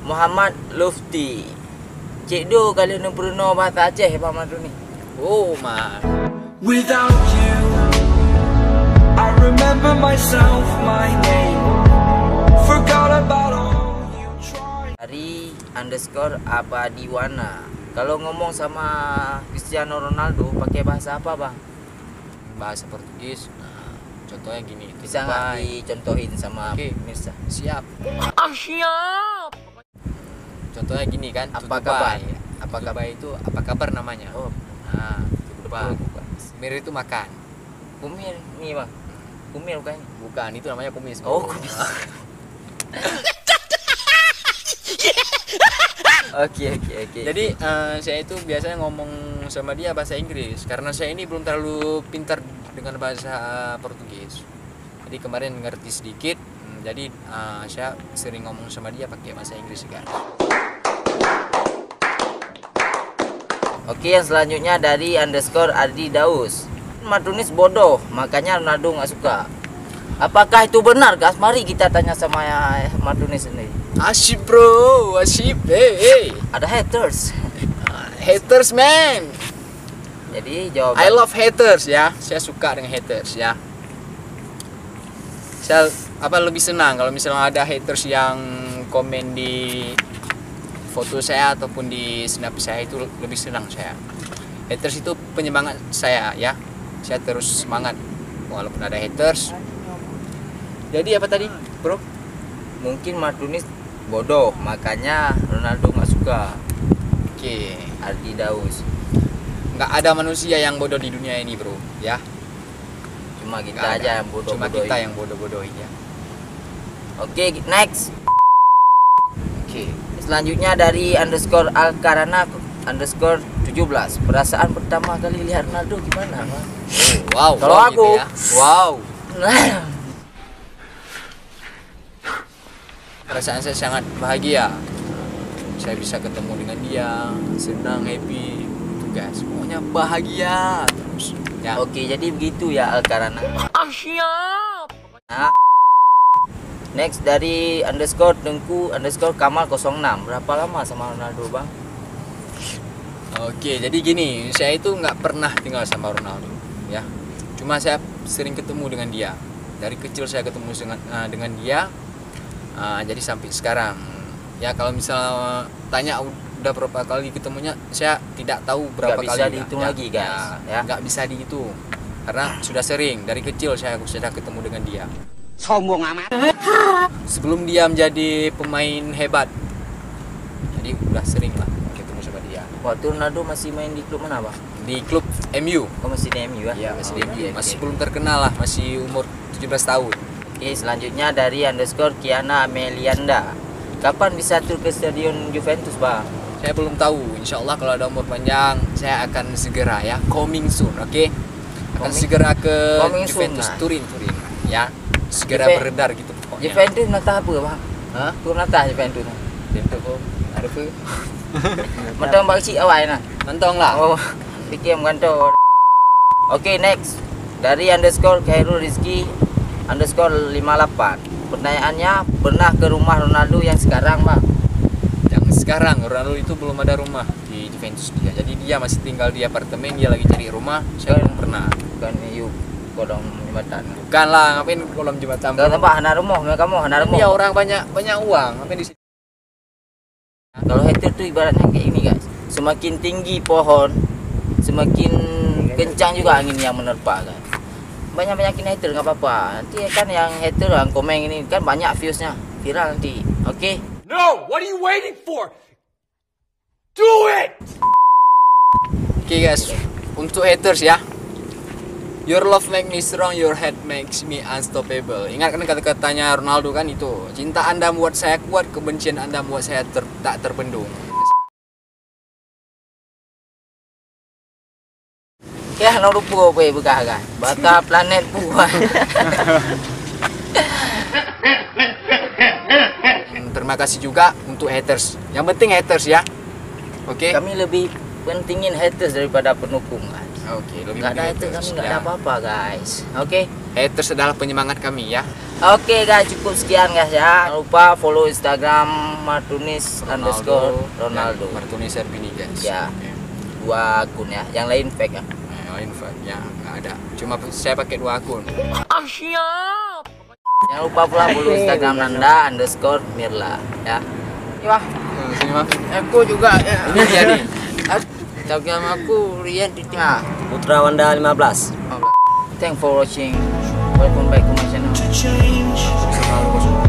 Muhammad Lufti. Cik Do kalian pernah bahasa Aceh Pak Madu ni. Oh man. Without you, I remember myself, my name. Forgot about all you tried. Dari _abadiwana. Kalau ngomong sama Cristiano Ronaldo pakai bahasa apa bang? Bahasa Portugis. Nah, contohnya gini. Bisa nggak dicontohin sama Mirsa? Siap. Siap. Contohnya gini kan. Apa kabar? Apa kabar itu apa kabar namanya? Oh, Nah, tutupai. Mir itu makan. kumir nih bang. Kumir bukan? Bukan, itu namanya kumis. Oh, kumis. Oke. Jadi saya itu biasanya ngomong sama dia bahasa Inggris karena saya ini belum terlalu pintar dengan bahasa Portugis. Jadi kemarin ngerti sedikit, jadi saya sering ngomong sama dia pakai bahasa Inggris kan. Oke, yang selanjutnya dari _Ardi Daus. Martinez bodoh, makanya Ronaldo nggak suka. Apakah itu benar, guys? Mari kita tanya sama Martinez sendiri. Asyik bro, asyik. Hey. Ada haters. Haters man. Jadi jawaban. I love haters ya. Saya suka dengan haters ya. Saya lebih senang kalau misalnya ada haters yang komen di foto saya ataupun di snap saya, itu lebih senang saya. Haters itu penyemangat saya ya. Saya terus semangat walaupun ada haters. Jadi apa tadi, bro? Mungkin Martinez bodoh, makanya Ronaldo nggak suka. Oke. Ardi Daus. Nggak ada manusia yang bodoh di dunia ini, bro. Ya. Cuma kita Nggak aja ada. yang bodoh. Cuma kita yang bodoh-bodohin ya. Oke, next. Oke. Selanjutnya dari _Alkarana _17. Perasaan pertama kali lihat Ronaldo gimana, Bang? Wow. Kalau wow, aku, gitu ya. Wow. Perasaan saya sangat bahagia. Saya bisa ketemu dengan dia, senang, happy, itu guys. Pokoknya bahagia terus. Ya. Oke, jadi begitu ya Alkarana. Siap. Nah, next dari _Dengku _Kamal 06. Berapa lama sama Ronaldo, Bang? Oke, jadi gini, saya itu nggak pernah tinggal sama Ronaldo, ya. Cuma saya sering ketemu dengan dia. Dari kecil saya ketemu dengan dia, jadi sampai sekarang. Ya kalau misalnya tanya udah berapa kali ketemunya, saya tidak tahu berapa kali. Nggak bisa dihitung lagi, guys. Ya. Nggak bisa dihitung, karena sudah sering. Dari kecil saya sudah ketemu dengan dia. Sombong amat. Sebelum dia menjadi pemain hebat, jadi udah sering lah ketemu sama dia. Waktu Ronaldo masih main di klub mana, Bang? Di klub MU. Oh, masih di MU ya? Ya, masih di MU. Oke, Masih oke. belum terkenal lah, masih umur 17 tahun. Oke, selanjutnya dari _Kiana Melianda. Kapan bisa tur ke stadion Juventus, Bang? Saya belum tahu. Insya Allah kalau ada umur panjang, saya akan segera ya. Coming soon, oke? Akan segera ke coming soon, Juventus, nah. Turin, ya. Segera beredar gitu pokoknya. Juventus nata apa, Bang? Hah? Tur nata Juventus. Itu kok. Ada apa? Mentang bang si awal nah. Mentong lah. Oh, fikir mengantor. Oke, next. Dari _Khairul Rizki _58. Pertanyaannya, pernah ke rumah Ronaldo yang sekarang, Bang? Yang sekarang Ronaldo itu belum ada rumah di Juventus dia. Jadi dia masih tinggal di apartemen, dia lagi cari rumah. Saya belum pernah. Bukan yuk kolong jembatan. Bukan lah, ngapain kolom jembatan? Kalau tempat anak rumah, kamu anak rumah. Dia orang banyak uang, ngapain di sini? Kalau hater tuh ibaratnya kayak ini, guys. Semakin tinggi pohon, semakin kencang juga angin yang menerpa, guys. Banyak-banyakin hater nggak apa-apa. Nanti kan yang hater yang komen ini kan banyak viewsnya, viral nanti. Oke? No, what are you waiting for? Do it! Oke guys, untuk haters ya. Your love makes me strong, your hate makes me unstoppable. Ingat kan kata-katanya Ronaldo kan itu. Cinta Anda membuat saya kuat, kebencian Anda membuat saya tak terbendung. Ya, no lupa apa buka kan. Bata planet buah. Terima kasih juga untuk haters. Yang penting haters ya. Oke. Kami lebih pentingin haters daripada pendukung, guys. Oke, lebih Nggak ada penting haters, kami nggak ya. ada apa-apa, guys. Oke. Haters adalah penyemangat kami ya. Oke guys, cukup sekian guys ya. Jangan lupa follow Instagram Martunis_Ronaldo. Martunis Herbini guys. Ya. Oke. 2 akun ya. Yang lain fake ya. Lain ya nggak ada. Cuma saya pakai 2 akun. Ah, siap. Jangan lupa pula follow Instagram Nanda_Mirla ya. Wah, Terima kasih. Aku juga ya. Ini dia nih. Instagram aku Rian Titik. nah, Putra Wanda 15. thanks for watching. Welcome back to my channel. Bisa kalau